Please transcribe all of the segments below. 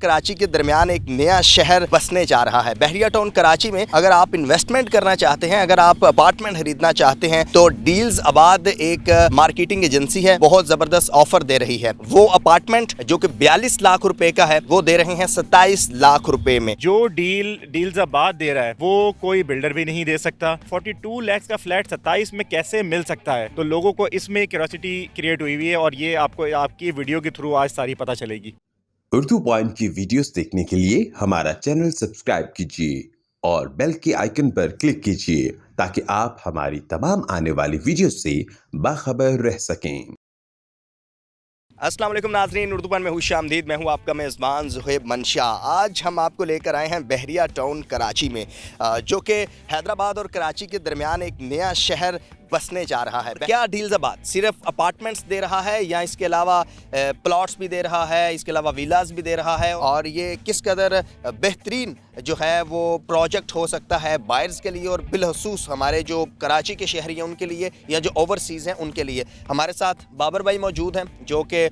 कराची के दरमियान एक नया शहर बसने जा रहा है। बहरिया टाउन कराची में अगर आप इन्वेस्टमेंट करना चाहते हैं, अगर आप अपार्टमेंट खरीदना चाहते हैं तो डील्स आबाद एक मार्केटिंग एजेंसी है, बहुत ज़बरदस्त ऑफर दे रही है। वो अपार्टमेंट जो कि 42 लाख रुपए का है वो दे रहे हैं 27 लाख रुपए में। जो डील्स आबाद दे रहा है वो कोई बिल्डर भी नहीं दे सकता। 42 लाख का फ्लैट 27 में कैसे मिल सकता है? तो लोगों को इसमें क्यूरियोसिटी क्रिएट हुई हुई है और ये आपको आपकी वीडियो के थ्रू आज सारी पता चलेगी। उर्दू पॉइंट की वीडियोस देखने के लिए हमारा चैनल सब्सक्राइब कीजिए और बेल के आइकन पर क्लिक कीजिए ताकि आप हमारी तमाम आने वाली वीडियोस से बाखबर रह सकें। अस्सलाम वालेकुम नाज़रीन, उर्दू पॉइंट में हूँ शामदीद। मैं हूँ आपका मेज़बान ज़ुहैब मंशा। आज हम आपको लेकर आए हैं बहरिया टाउन कराची में, जो कि हैदराबाद और कराची के दरमियान एक नया शहर बसने जा रहा है। क्या डील्स आबाद सिर्फ अपार्टमेंट्स दे रहा है या इसके अलावा प्लॉट्स भी दे रहा है, इसके अलावा विलास भी दे रहा है, और ये किस कदर बेहतरीन जो है वो प्रोजेक्ट हो सकता है बायर्स के लिए और बिलखसूस हमारे जो कराची के शहरी हैं उनके लिए या जो ओवरसीज़ हैं उनके लिए। हमारे साथ बाबर भाई मौजूद हैं जो कि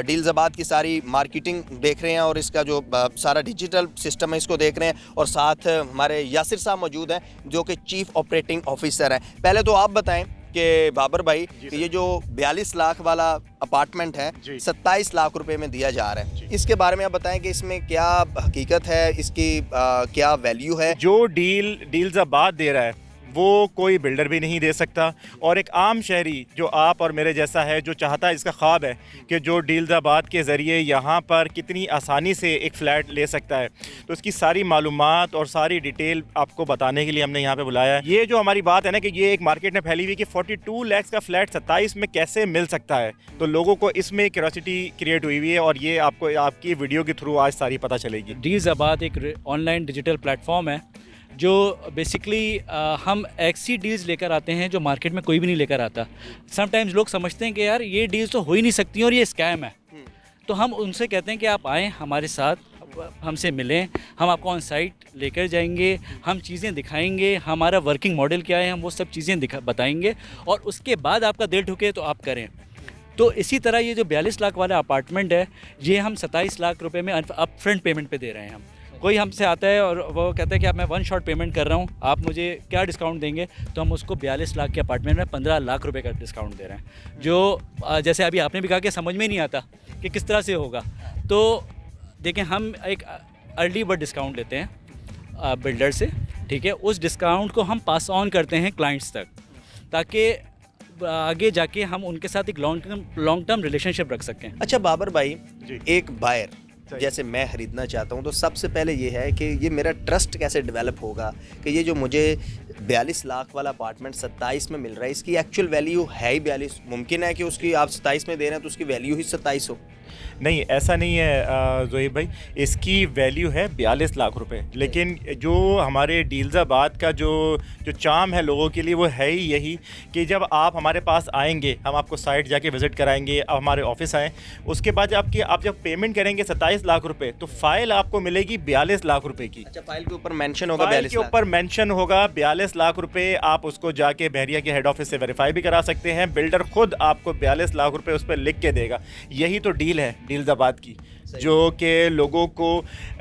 डील्स आबाद की सारी मार्केटिंग देख रहे हैं और इसका जो सारा डिजिटल सिस्टम है इसको देख रहे हैं, और साथ हमारे यासिर साहब मौजूद हैं जो कि चीफ ऑपरेटिंग ऑफिसर हैं। पहले तो आप बताएं कि बाबर भाई कि ये जो 42 लाख वाला अपार्टमेंट है 27 लाख रुपए में दिया जा रहा है, इसके बारे में आप बताएं कि इसमें क्या हकीकत है, इसकी क्या वैल्यू है। जो डील्स आबाद दे रहा है वो कोई बिल्डर भी नहीं दे सकता, और एक आम शहरी जो आप और मेरे जैसा है जो चाहता है, इसका ख्वाब है कि जो डील्स आबाद के ज़रिए यहाँ पर कितनी आसानी से एक फ़्लैट ले सकता है, तो उसकी सारी मालूमात और सारी डिटेल आपको बताने के लिए हमने यहाँ पे बुलाया है। ये जो हमारी बात है ना कि ये एक मार्केट में फैली हुई कि 42 लाख का फ्लैट 27 में कैसे मिल सकता है, तो लोगों को इसमें क्यूरियोसिटी क्रिएट हुई हुई है और ये आपको आपकी वीडियो के थ्रू आज सारी पता चलेगी। डील्स आबाद एक ऑनलाइन डिजिटल प्लेटफॉर्म है जो बेसिकली हम ऐसी डील्स लेकर आते हैं जो मार्केट में कोई भी नहीं लेकर आता। समटाइम्स लोग समझते हैं कि यार ये डील्स तो हो ही नहीं सकती और ये स्कैम है, तो हम उनसे कहते हैं कि आप आएँ हमारे साथ, हमसे मिलें, हम आपको ऑन साइट लेकर जाएंगे, हम चीज़ें दिखाएंगे, हमारा वर्किंग मॉडल क्या है हम वो सब चीज़ें बताएंगे, और उसके बाद आपका दिल ठुके तो आप करें। तो इसी तरह ये जो 42 लाख वाला अपार्टमेंट है ये हम 27 लाख रुपए में अप फ्रंट पेमेंट पे दे रहे हैं। हम कोई हमसे आता है और वो कहता है कि आप मैं 1 शॉट पेमेंट कर रहा हूँ, आप मुझे क्या डिस्काउंट देंगे, तो हम उसको 42 लाख के अपार्टमेंट में 15 लाख रुपए का डिस्काउंट दे रहे हैं, जो जैसे अभी आपने भी कहा कि समझ में नहीं आता कि किस तरह से होगा। तो देखें, हम एक अर्ली बर्ड डिस्काउंट देते हैं बिल्डर से, ठीक है, उस डिस्काउंट को हम पास ऑन करते हैं क्लाइंट्स तक, ताकि आगे जाके हम उनके साथ एक लॉन्ग टर्म रिलेशनशिप रख सकें। अच्छा बाबर भाई, एक बायर जैसे मैं ख़रीदना चाहता हूँ तो सबसे पहले ये है कि ये मेरा ट्रस्ट कैसे डेवलप होगा कि ये जो मुझे 42 लाख वाला अपार्टमेंट 27 में मिल रहा है इसकी एक्चुअल वैल्यू है ही 42। मुमकिन है कि उसकी आप 27 में दे रहे हैं तो उसकी वैल्यू ही 27 हो? नहीं, ऐसा नहीं है ज़ुहैब भाई, इसकी वैल्यू है 42 लाख रुपए, लेकिन जो हमारे डील्स आबाद का जो चार्म है लोगों के लिए वो है ही यही कि जब आप हमारे पास आएंगे हम आपको साइट जाके विज़िट कराएंगे, आप हमारे ऑफिस आएँ, उसके बाद आप जब पेमेंट करेंगे 27 लाख रुपए तो फ़ाइल आपको मिलेगी 42 लाख रुपए की। अच्छा, फाइल के ऊपर मेंशन होगा, फाइल के ऊपर मेंशन होगा 42 लाख रुपए। आप उसको जाके बहरिया के हेड ऑफिस से वेरीफाई भी करा सकते हैं, बिल्डर खुद आपको 42 लाख रुपए उस पर लिख के देगा। यही तो डील है डील्स आबाद की, जो कि लोगों को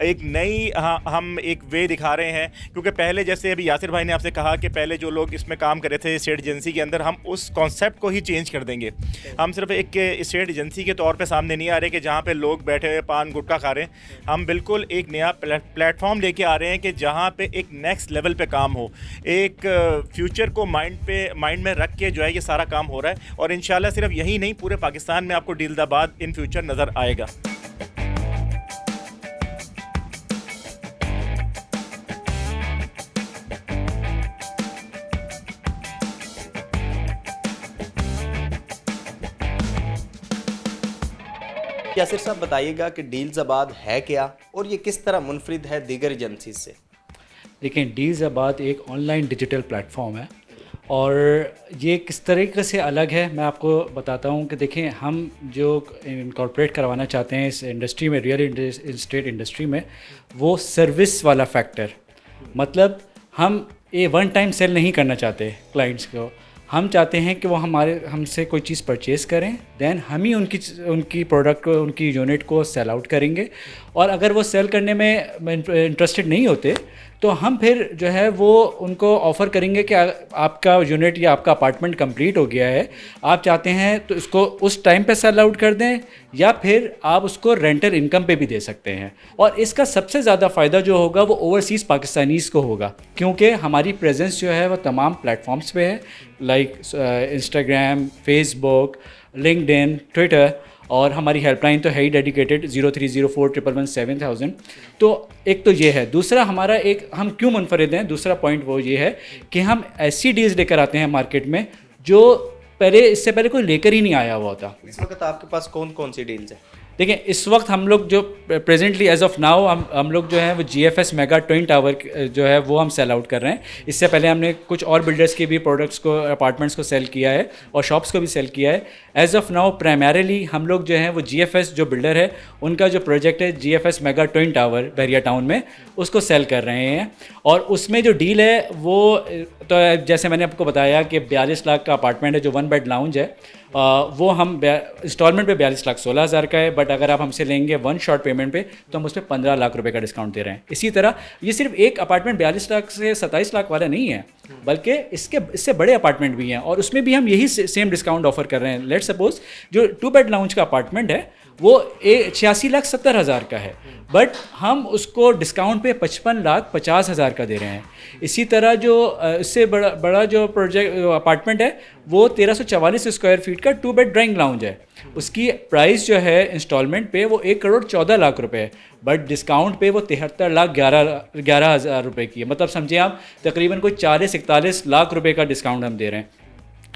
एक नई हम एक वे दिखा रहे हैं, क्योंकि पहले जैसे अभी यासिर भाई ने आपसे कहा कि पहले जो लोग इसमें काम कर रहे थे स्टेट एजेंसी के अंदर, हम उस कॉन्सेप्ट को ही चेंज कर देंगे। हम सिर्फ एक स्टेट एजेंसी के तौर पे सामने नहीं आ रहे कि जहाँ पे लोग बैठे हुए पान गुटखा खा रहे हैं। हम बिल्कुल एक नया प्लेटफॉर्म लेके आ रहे हैं कि जहाँ पे एक नेक्स्ट लेवल पे काम हो, एक फ्यूचर को माइंड में रख के जो है ये सारा काम हो रहा है, और इंशाल्लाह सिर्फ यही नहीं पूरे पाकिस्तान में आपको डील्स आबाद इन फ्यूचर नज़र आएगा। यासिर साहब बताइएगा कि डील्स आबाद है क्या और ये किस तरह मुनफरिद है दीगर एजेंसी से? देखिए, डील्स आबाद एक ऑनलाइन डिजिटल प्लेटफॉर्म है और ये किस तरीके से अलग है मैं आपको बताता हूँ कि देखें, हम जो इनकॉर्पोरेट करवाना चाहते हैं इस इंडस्ट्री में, रियल एस्टेट इंडस्ट्री में, वो सर्विस वाला फैक्टर, मतलब हम ये वन टाइम सेल नहीं करना चाहते क्लाइंट्स को, हम चाहते हैं कि वो हमसे कोई चीज़ परचेज़ करें, देन हम ही उनकी प्रोडक्ट को, उनकी यूनिट को सेल आउट करेंगे। और अगर वो सेल करने में इंटरेस्टेड नहीं होते तो हम फिर जो है वो उनको ऑफ़र करेंगे कि आपका यूनिट या आपका अपार्टमेंट कंप्लीट हो गया है, आप चाहते हैं तो इसको उस टाइम पे सेल आउट कर दें, या फिर आप उसको रेंटल इनकम पे भी दे सकते हैं। और इसका सबसे ज़्यादा फ़ायदा जो होगा वो ओवरसीज़ पाकिस्तानीज़ को होगा, क्योंकि हमारी प्रेजेंस जो है वो तमाम प्लेटफॉर्म्स पे है, like Instagram, Facebook, LinkedIn, Twitter, और हमारी हेल्पलाइन तो है ही डेडिकेटेड 03041117,000। तो एक तो ये है। दूसरा हमारा हम क्यों मुनफरिद हैं, दूसरा पॉइंट वो ये है कि हम ऐसी डील्स लेकर आते हैं मार्केट में जो इससे पहले कोई लेकर ही नहीं आया हुआ था। इस वक्त आपके पास कौन कौन सी डील्स हैं? देखिए, इस वक्त हम लोग जो प्रेजेंटली एज ऑफ नाउ हम लोग जो है वो GFS मेगा ट्विन टावर जो है वो हम सेल आउट कर रहे हैं। इससे पहले हमने कुछ और बिल्डर्स के भी प्रोडक्ट्स को, अपार्टमेंट्स को सेल किया है और शॉप्स को भी सेल किया है। एज ऑफ नाउ प्राइमरीली हम लोग जो हैं वो GFS जो बिल्डर है उनका जो प्रोजेक्ट है GFS मेगा ट्विन टावर बहरिया टाउन में, उसको सेल कर रहे हैं। और उसमें जो डील है वो तो जैसे मैंने आपको बताया कि 42 लाख का अपार्टमेंट है जो 1 बेड लाउंज है, वो हम इंस्टॉलमेंट पे 42,16,000 का है। बट अगर आप हमसे लेंगे 1 शॉट पेमेंट पे तो हम उस पर 15 लाख रुपए का डिस्काउंट दे रहे हैं। इसी तरह ये सिर्फ एक अपार्टमेंट 42 लाख से 27 लाख वाला नहीं है, बल्कि इससे बड़े अपार्टमेंट भी हैं और उसमें भी हम यही सेम डिस्काउंट ऑफर कर रहे हैं। लेट्स सपोज जो 2 बेड लाउंज का अपार्टमेंट है वो 86,70,000 का है, बट हम उसको डिस्काउंट पे 55,50,000 का दे रहे हैं। इसी तरह जो इससे बड़ा जो प्रोजेक्ट अपार्टमेंट है वो 1344 स्क्वायर फीट का 2 बेड ड्राइंग लाउंज है। उसकी प्राइस जो है इंस्टॉलमेंट पे वो 1,14,00,000 रुपए है, बट डिस्काउंट पे वो 73,11,000 रुपए की है। मतलब समझिए आप तकरीबन कोई 40-41 लाख रुपए का डिस्काउंट हम दे रहे हैं।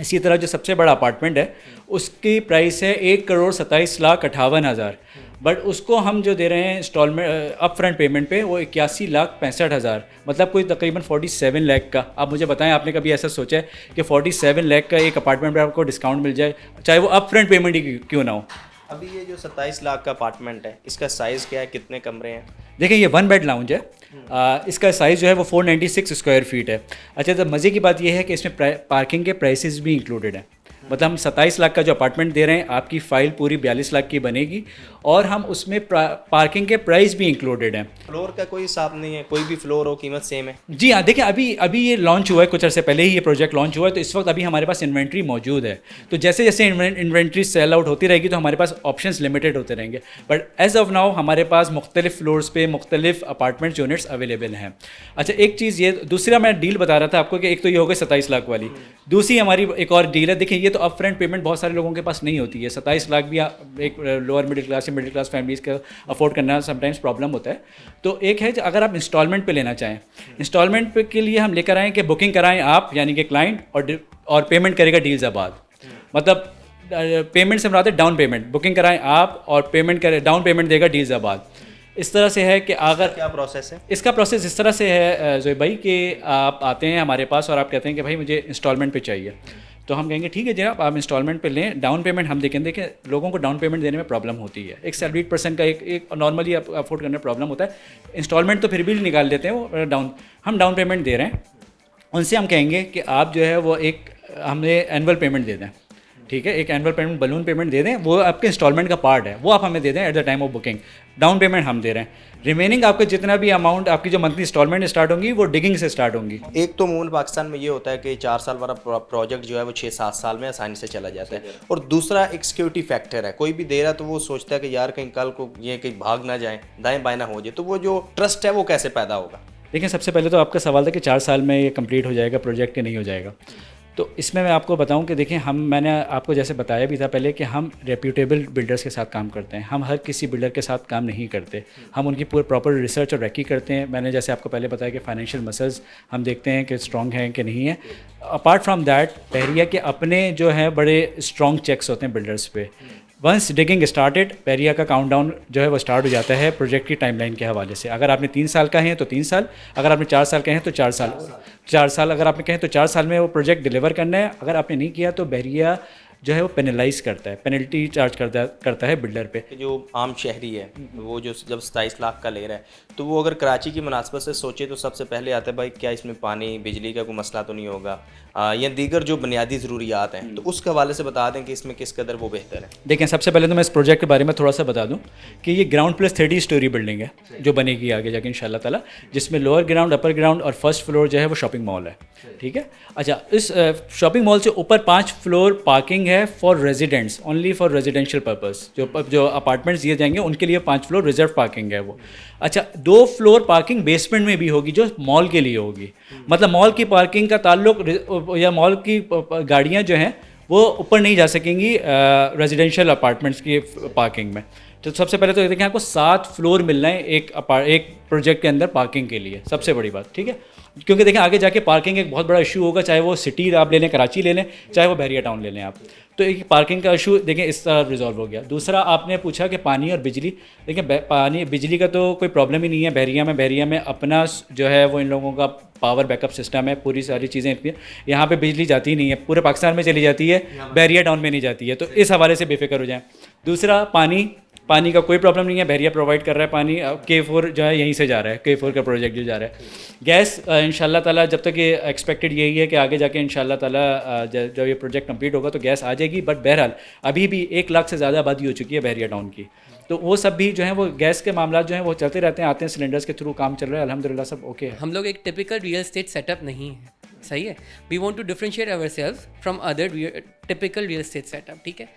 इसी तरह जो सबसे बड़ा अपार्टमेंट है उसकी प्राइस है 1,27,58,000, बट उसको हम जो दे रहे हैं इंस्टॉलमेंट अप फ्रंट पेमेंट पे वो 81,65,000, मतलब कोई तकरीबन 47 लाख का। आप मुझे बताएं, आपने कभी ऐसा सोचा है कि 47 लाख का एक अपार्टमेंट पे आपको डिस्काउंट मिल जाए, चाहे वो अप फ्रंट पेमेंट ही क्यों ना हो? अभी ये जो 27 लाख का अपार्टमेंट है इसका साइज़ क्या है, कितने कमरे हैं? देखिए, ये 1 बेड लाउंज है। इसका साइज़ जो है वो 496 स्क्वायर फीट है। अच्छा, तो मज़े की बात ये है कि इसमें पार्किंग के प्राइसेस भी इंक्लूडेड हैं। मतलब हम 27 लाख का जो अपार्टमेंट दे रहे हैं, आपकी फ़ाइल पूरी 42 लाख की बनेगी और हम उसमें पार्किंग के प्राइस भी इंक्लूडेड हैं। फ्लोर का कोई हिसाब नहीं है, कोई भी फ्लोर हो कीमत सेम है? जी हाँ, देखिए अभी ये लॉन्च हुआ है, कुछ अर्से पहले ही ये प्रोजेक्ट लॉन्च हुआ है, तो इस वक्त अभी हमारे पास इन्वेंट्री मौजूद है। तो जैसे जैसे इन्वेंट्री सेल आउट होती रहेगी तो हमारे पास ऑप्शंस लिमिटेड होते रहेंगे, बट एज ऑफ नाउ हमारे पास मुख्तलिफ फ्लोर्स पे मुख्तलिफ अपार्टमेंट यूनिट्स अवेलेबल हैं। अच्छा, एक चीज़ ये, दूसरा मैं डील बता रहा था आपको कि एक तो ये हो गई 27 लाख वाली, दूसरी हमारी एक और डील है। देखिए, ये तो अप फ्रंट पेमेंट बहुत सारे लोगों के पास नहीं होती है। 27 लाख भी एक लोअर मिडिल क्लास या मिडिल क्लास फैमिलीज़ का अफोर्ड करना समटाइम्स प्रॉब्लम होता है। तो एक है अगर आप इंस्टॉलमेंट पे लेना चाहें, इंस्टॉलमेंट पे के लिए हम लेकर आएँ कि बुकिंग कराएं आप, यानी कि क्लाइंट, और पेमेंट करेगा डील्साबाद। मतलब पेमेंट से मराद है डाउन पेमेंट, बुकिंग कराएं आप और पेमेंट करें, डाउन पेमेंट देगा डील्साबाद। इस तरह से है कि अगर क्या प्रोसेस है इसका प्रोसेस इस तरह से है ज़ोएब भाई कि आप आते हैं हमारे पास और आप कहते हैं कि भाई मुझे इंस्टॉलमेंट पे चाहिए, तो हम कहेंगे ठीक है जनाब, आप इंस्टॉलमेंट पे लें, डाउन पेमेंट हम देखें लोगों को डाउन पेमेंट देने में प्रॉब्लम होती है। एक सैलरीड पर्सन का एक नॉर्मली अफोर्ड करने में प्रॉब्लम होता है। इंस्टॉलमेंट तो फिर भी निकाल देते हैं वो हम डाउन पेमेंट दे रहे हैं। उनसे हम कहेंगे कि आप जो है वो हमें एनुअल पेमेंट दे दें, ठीक है, एक एनुअल पेमेंट, बलून पेमेंट दे दें, वो आपके इंस्टॉलमेंट का पार्ट है, वो आप हमें दे दें at the time of booking. Down payment हम दे रहे हैं, रिमेनिंग आपका जितना भी अमाउंट, आपकी जो मंथली इंस्टॉलमेंट स्टार्ट होंगी वो डिगिंग से स्टार्ट होंगी। एक तो मूल पाकिस्तान में ये होता है कि 4 साल वाला प्रोजेक्ट जो है वो 6-7 साल में आसानी से चला जाता है, और दूसरा एक सिक्योरिटी फैक्टर है। कोई भी दे रहा तो वो सोचता है कि यार कहीं कल को ये कहीं भाग ना जाए, दाएं बाएं ना हो जाए, तो वो जो ट्रस्ट है वो कैसे पैदा होगा? देखिए, सबसे पहले तो आपका सवाल था कि 4 साल में ये कंप्लीट हो जाएगा प्रोजेक्ट, के नहीं हो जाएगा। तो इसमें मैं आपको बताऊं कि देखिए, मैंने आपको जैसे बताया भी था पहले कि हम रेप्यूटेबल बिल्डर्स के साथ काम करते हैं। हम हर किसी बिल्डर के साथ काम नहीं करते, हम उनकी पूरी प्रॉपर रिसर्च और रेकी करते हैं। मैंने जैसे आपको पहले बताया कि फाइनेंशियल मसल्स हम देखते हैं कि स्ट्रॉन्ग हैं कि नहीं है। अपार्ट फ्राम दैट, बहरिया के अपने जो है बड़े स्ट्रॉन्ग चेक्स होते हैं बिल्डर्स पे। वंस डिगिंग स्टार्टेड, बहरिया का काउंटडाउन जो है वो स्टार्ट हो जाता है प्रोजेक्ट की टाइमलाइन के हवाले से। अगर आपने 3 साल का है तो 3 साल, अगर आपने 4 साल का है तो 4 साल, 4 साल अगर आपने कहें तो 4 साल में वो प्रोजेक्ट डिलीवर करना है। अगर आपने नहीं किया तो बहरिया जो है वो पेनलाइज करता है, पेनल्टी चार्ज करता है बिल्डर पे। कि जो आम शहरी है वो जो जब 27 लाख का ले रहा है, तो वो अगर कराची की मुनासबत से सोचे तो सबसे पहले आता है भाई क्या इसमें पानी बिजली का कोई मसला तो नहीं होगा, या दीगर जो बुनियादी ज़रूरियात हैं, तो उसके हवाले से बता दें कि इसमें किस कदर वो बेहतर है। देखें, सबसे पहले तो मैं इस प्रोजेक्ट के बारे में थोड़ा सा बता दूं कि ये ग्राउंड प्लस 30 स्टोरी बिल्डिंग है जो बनेगी आगे जाके इंशाल्लाह ताला, जिसमें लोअर ग्राउंड, अपर ग्राउंड और फर्स्ट फ्लोर जो है वो शॉपिंग मॉल है। ठीक है, अच्छा, इस शॉपिंग मॉल से ऊपर 5 फ्लोर पार्किंग है for residents, only for residential purpose. जो अपार्टमेंट्स दिए जाएंगे उनके लिए 5 फ्लोर रिजर्व पार्किंग है वो। अच्छा, 2 फ्लोर पार्किंग बेसमेंट में भी होगी जो मॉल के लिए होगी। मतलब मॉल की पार्किंग का ताल्लुक या मॉल की गाड़ियाँ जो हैं वो ऊपर नहीं जा सकेंगी रेजिडेंशियल अपार्टमेंट्स की पार्किंग में। तो सबसे पहले तो देखें, आपको 7 फ्लोर मिल रहे हैं एक प्रोजेक्ट के अंदर पार्किंग के लिए, सबसे बड़ी बात। ठीक है, क्योंकि देखें आगे जाके पार्किंग एक बहुत बड़ा इशू होगा, चाहे वो सिटी आप ले लें, कराची ले लें, चाहे वो बहरिया टाउन ले लें आप। तो एक पार्किंग का इशू देखें इस तरह रिजॉल्व हो गया। दूसरा, आपने पूछा कि पानी और बिजली। देखें, पानी बिजली का तो कोई प्रॉब्लम ही नहीं है बहरिया में अपना जो है वो इन लोगों का पावर बैकअप सिस्टम है, पूरी सारी चीज़ें इतनी, यहाँ पे बिजली जाती ही नहीं है, पूरे पाकिस्तान में चली जाती है, बहरिया टाउन में नहीं जाती है। तो इस हवाले से बेफिक्र हो जाएं। दूसरा, पानी का कोई प्रॉब्लम नहीं है, बहरिया प्रोवाइड कर रहा है पानी। K4 जो है यहीं से जा रहा है, K4 का प्रोजेक्ट जो जा रहा है। गैस इंशाल्लाह ताला जब तक ये एक्सपेक्टेड यही है कि आगे जाके इंशाल्लाह ताला जब ये प्रोजेक्ट कंप्लीट होगा तो गैस आ जाएगी। बट बहरहाल अभी भी 1 लाख से ज़्यादा आबादी हो चुकी है बहरिया टाउन की, तो वो सब भी जो है वो गैस के मामला जो हैं वो चलते रहते हैं, आते हैं, सिलेंडर्स के थ्रू काम चल रहा है, अल्हम्दुलिल्लाह सब ओके है। हम लोग एक टिपिकल रियल एस्टेट सेटअप नहीं है, सही है। We want to differentiate ourselves from other typical real estate setup. ठीक है,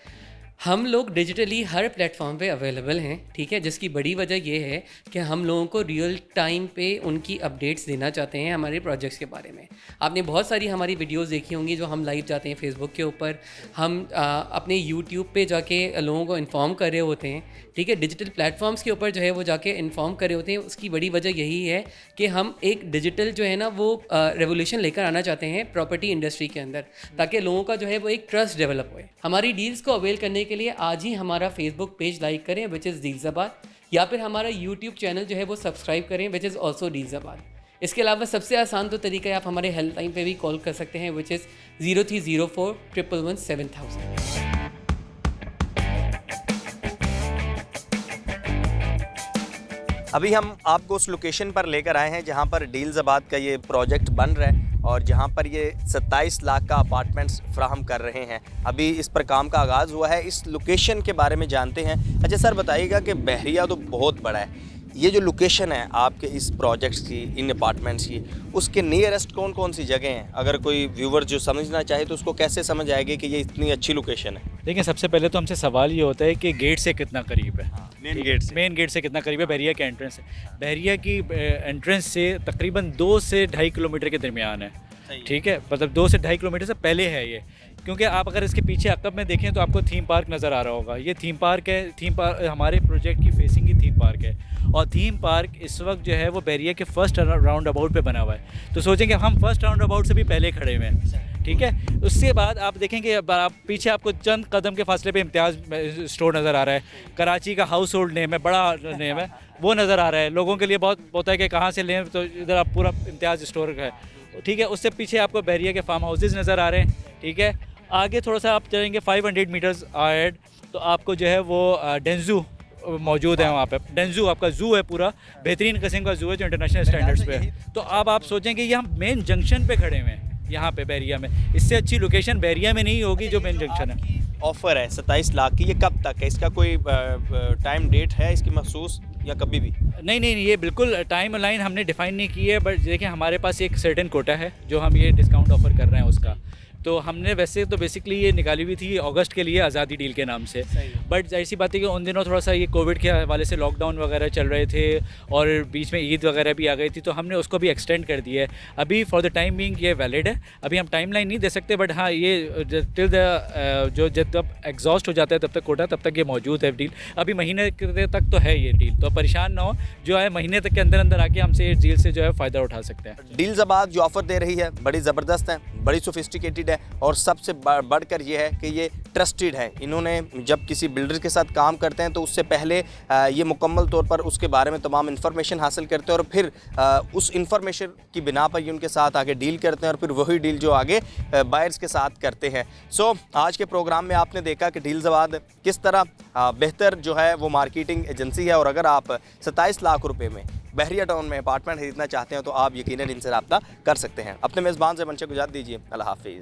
हम लोग डिजिटली हर प्लेटफॉर्म पे अवेलेबल हैं। ठीक है, जिसकी बड़ी वजह ये है कि हम लोगों को रियल टाइम पे उनकी अपडेट्स देना चाहते हैं हमारे प्रोजेक्ट्स के बारे में। आपने बहुत सारी हमारी वीडियोस देखी होंगी जो हम लाइव जाते हैं फेसबुक के ऊपर, हम अपने यूट्यूब पे जाके लोगों को इन्फॉर्म कर रहे होते हैं। ठीक है, डिजिटल प्लेटफॉर्म्स के ऊपर जो है वो जाके इन्फॉर्म कर रहे होते हैं। उसकी बड़ी वजह यही है कि हम एक डिजिटल जो है ना वो रेवोल्यूशन लेकर आना चाहते हैं प्रॉपर्टी इंडस्ट्री के अंदर, ताकि लोगों का जो है वो एक ट्रस्ट डेवलप होए। हमारी डील्स को अवेल करने के लिए आज ही हमारा फेसबुक पेज लाइक करें विच इज़ डील्साबाद, या फिर हमारा यूट्यूब चैनल जो है वो सब्सक्राइब करें विच इज़ ऑल्सो डील्साबाद। इसके अलावा सबसे आसान तो तरीका है, आप हमारे हेल्पलाइन पे भी कॉल कर सकते हैं विच इज़ 0304 111 7000। अभी हम आपको उस लोकेशन पर लेकर आए हैं जहां पर डील्साबाद का ये प्रोजेक्ट बन रहा है और जहां पर ये 27 लाख का अपार्टमेंट्स फ्राहम कर रहे हैं। अभी इस पर काम का आगाज़ हुआ है। इस लोकेशन के बारे में जानते हैं। अच्छा सर, बताइएगा कि बहरिया तो बहुत बड़ा है, ये जो लोकेशन है आपके इस प्रोजेक्ट्स की, इन अपार्टमेंट्स की, उसके नियरेस्ट कौन कौन सी जगह हैं? अगर कोई व्यूवर जो समझना चाहे तो उसको कैसे समझ आएगी कि ये इतनी अच्छी लोकेशन है? देखिए, सबसे पहले तो हमसे सवाल ये होता है कि गेट से कितना करीब है। मेन गेट से कितना करीब है बहरिया के एंट्रेंस से? बहरिया की एंट्रेंस से तकरीबन 2 से 2.5 किलोमीटर के दरमियान है। ठीक है, मतलब 2 से 2.5 किलोमीटर से पहले है ये। क्योंकि आप अगर इसके पीछे अकब में देखें तो आपको थीम पार्क नज़र आ रहा होगा। ये थीम पार्क है, थीम पार्क हमारे प्रोजेक्ट की फेसिंग ही थीम पार्क है। और थीम पार्क इस वक्त जो है वो बहरिया के फर्स्ट राउंड अबाउट पे बना हुआ है। तो सोचें कि हम फर्स्ट राउंड अबाउट से भी पहले खड़े हुए हैं। ठीक है, उसके बाद आप देखेंगे आप पीछे आपको चंद कदम के फासले पे इम्तियाज़ स्टोर नज़र आ रहा है। कराची का हाउस होल्ड नेम है, बड़ा नेम है, वो नज़र आ रहा है। लोगों के लिए बहुत होता है कि कहाँ से लें, तो इधर आप पूरा इम्तियाज़ स्टोर है। ठीक है, उससे पीछे आपको बहरिया के फार्म हाउसेज नज़र आ रहे हैं। ठीक है, आगे थोड़ा सा आप चलेंगे 500 मीटर्स आएड तो आपको जो है वो डेंजू मौजूद है। वहाँ पे डेंजू आपका ज़ू है, पूरा बेहतरीन किस्म का ज़ू है जो इंटरनेशनल स्टैंडर्ड्स पे है। तो अब आप सोचें कि ये हम मेन जंक्शन पे खड़े हुए हैं यहाँ पे बहरिया में। इससे अच्छी लोकेशन बहरिया में नहीं होगी जो मेन जंक्शन है। ऑफ़र है 27 लाख की, ये कब तक है? इसका कोई टाइम डेट है इसकी मखसूस या कभी भी? नहीं, ये बिल्कुल टाइम लाइन हमने डिफ़ाइन नहीं की है। बट देखिए, हमारे पास एक सर्टेन कोटा है जो हम ये डिस्काउंट ऑफ़र कर रहे हैं उसका। तो हमने वैसे तो बेसिकली ये निकाली हुई थी अगस्त के लिए आज़ादी डील के नाम से। बट ऐसी बात है कि उन दिनों थोड़ा सा ये कोविड के हवाले से लॉकडाउन वगैरह चल रहे थे और बीच में ईद वगैरह भी आ गई थी, तो हमने उसको भी एक्सटेंड कर दिया है। अभी फॉर द टाइम बीइंग ये वैलिड है। अभी हम टाइम लाइन नहीं दे सकते, बट हाँ ये टिल द जो जब तक एग्जॉस्ट हो जाता है तब तक कोटा, तब तक ये मौजूद है डील। अभी महीने तक तो है ये डील, तो परेशान ना हो, जो है महीने तक के अंदर अंदर आके हमसे इस डील से जो है फ़ायदा उठा सकते हैं। डील्साबाद जो ऑफ़र दे रही है बड़ी ज़बरदस्त है, बड़ी सोफिस्टिकेटेड है। है और सबसे बढ़कर ये है कि ये ट्रस्टेड है। इन्होंने जब किसी बिल्डर के साथ काम करते हैं तो उससे पहले ये मुकम्मल तौर पर उसके बारे में तमाम इन्फॉर्मेशन हासिल करते हैं और फिर उस इन्फॉर्मेशन की बिना पर ये उनके साथ आगे डील करते हैं और फिर वही डील जो आगे बायर्स के साथ करते हैं। सो आज के प्रोग्राम में आपने देखा कि डील्सबाद किस तरह बेहतर जो है वो मार्केटिंग एजेंसी है और अगर आप 27 लाख रुपए में बहरिया टाउन में अपार्टमेंट खरीदना चाहते हैं तो आप यकीनन इनसे रब्ता कर सकते हैं। अपने मेज़बान से मंशा को इजाज़त दीजिए। अल्लाह हाफिज़।